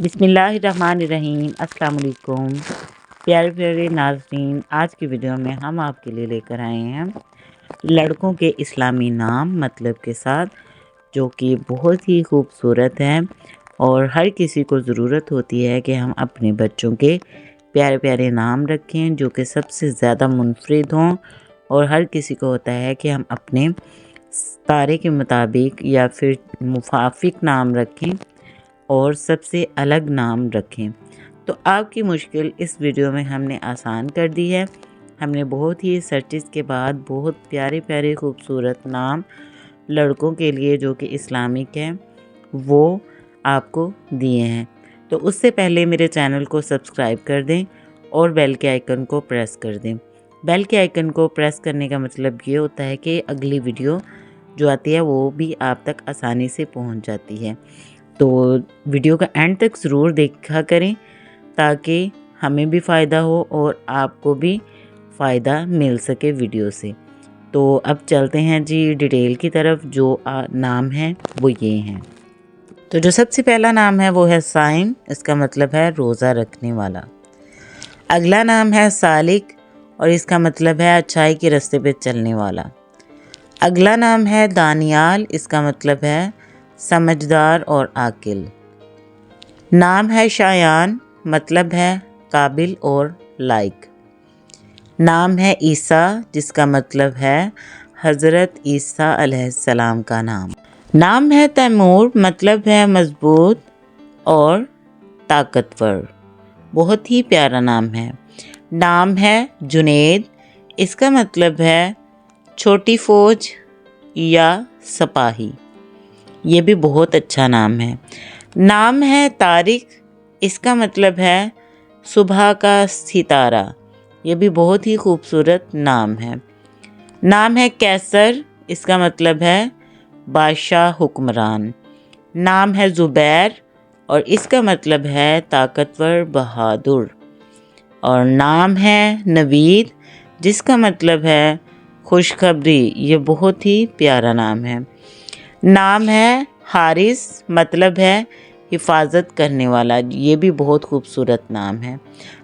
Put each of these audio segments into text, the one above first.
بسم اللہ الرحمن الرحیم۔ السلام علیکم پیارے پیارے ناظرین، آج کی ویڈیو میں ہم آپ کے لیے لے کر آئے ہیں لڑکوں کے اسلامی نام مطلب کے ساتھ، جو کہ بہت ہی خوبصورت ہیں اور ہر کسی کو ضرورت ہوتی ہے کہ ہم اپنے بچوں کے پیارے پیارے نام رکھیں جو کہ سب سے زیادہ منفرد ہوں، اور ہر کسی کو ہوتا ہے کہ ہم اپنے ستارے کے مطابق یا پھر موافق نام رکھیں اور سب سے الگ نام رکھیں۔ تو آپ کی مشکل اس ویڈیو میں ہم نے آسان کر دی ہے۔ ہم نے بہت ہی سرچز کے بعد بہت پیارے پیارے خوبصورت نام لڑکوں کے لیے جو کہ اسلامک ہیں وہ آپ کو دیے ہیں۔ تو اس سے پہلے میرے چینل کو سبسکرائب کر دیں اور بیل کے آئیکن کو پریس کر دیں۔ بیل کے آئیکن کو پریس کرنے کا مطلب یہ ہوتا ہے کہ اگلی ویڈیو جو آتی ہے وہ بھی آپ تک آسانی سے پہنچ جاتی ہے۔ تو ویڈیو کا اینڈ تک ضرور دیکھا کریں تاکہ ہمیں بھی فائدہ ہو اور آپ کو بھی فائدہ مل سکے ویڈیو سے۔ تو اب چلتے ہیں جی ڈیٹیل کی طرف۔ جو نام ہیں وہ یہ ہیں۔ تو جو سب سے پہلا نام ہے وہ ہے صائم، اس کا مطلب ہے روزہ رکھنے والا۔ اگلا نام ہے سالک اور اس کا مطلب ہے اچھائی کے راستے پہ چلنے والا۔ اگلا نام ہے دانیال، اس کا مطلب ہے سمجھدار اور عاقل۔ نام ہے شایان، مطلب ہے قابل اور لائق۔ نام ہے عیسیٰ، جس کا مطلب ہے حضرت عیسیٰ علیہ السلام کا نام۔ نام ہے تیمور، مطلب ہے مضبوط اور طاقتور۔ بہت ہی پیارا نام ہے۔ نام ہے جنید، اس کا مطلب ہے چھوٹی فوج یا سپاہی۔ یہ بھی بہت اچھا نام ہے۔ نام ہے طارق، اس کا مطلب ہے صبح کا ستارہ۔ یہ بھی بہت ہی خوبصورت نام ہے۔ نام ہے قیصر، اس کا مطلب ہے بادشاہ حکمران۔ نام ہے زبیر اور اس کا مطلب ہے طاقتور بہادر۔ اور نام ہے نوید، جس کا مطلب ہے خوشخبری۔ یہ بہت ہی پیارا نام ہے۔ نام ہے حارث، مطلب ہے حفاظت کرنے والا۔ یہ بھی بہت خوبصورت نام ہے۔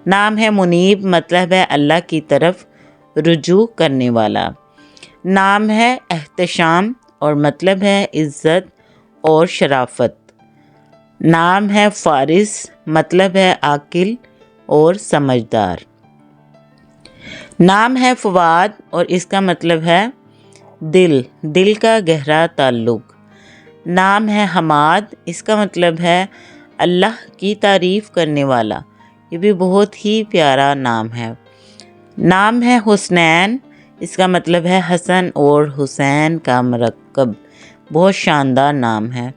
نام ہے منیب، مطلب ہے اللہ کی طرف رجوع کرنے والا۔ نام ہے احتشام اور مطلب ہے عزت اور شرافت۔ نام ہے فارس، مطلب ہے عاقل اور سمجھدار۔ نام ہے فواد اور اس کا مطلب ہے دل کا گہرا تعلق۔ نام ہے حماد، اس کا مطلب ہے اللہ کی تعریف کرنے والا۔ یہ بھی بہت ہی پیارا نام ہے۔ نام ہے حسنین، اس کا مطلب ہے حسن اور حسین کا مرکب۔ بہت شاندار نام ہے۔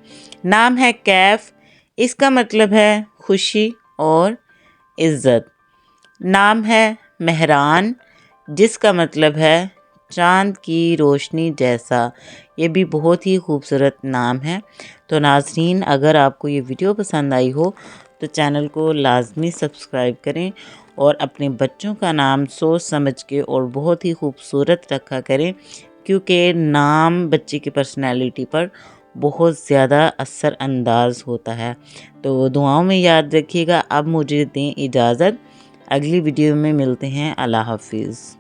نام ہے کیف، اس کا مطلب ہے خوشی اور عزت۔ نام ہے مہران، جس کا مطلب ہے چاند کی روشنی جیسا۔ یہ بھی بہت ہی خوبصورت نام ہے۔ تو ناظرین، اگر آپ کو یہ ویڈیو پسند آئی ہو تو چینل کو لازمی سبسکرائب کریں اور اپنے بچوں کا نام سوچ سمجھ کے اور بہت ہی خوبصورت رکھا کریں، کیونکہ نام بچے کی پرسنالٹی پر بہت زیادہ اثر انداز ہوتا ہے۔ تو دعاؤں میں یاد رکھیے گا۔ اب مجھے دیں اجازت، اگلی ویڈیو میں ملتے ہیں۔ اللہ حافظ۔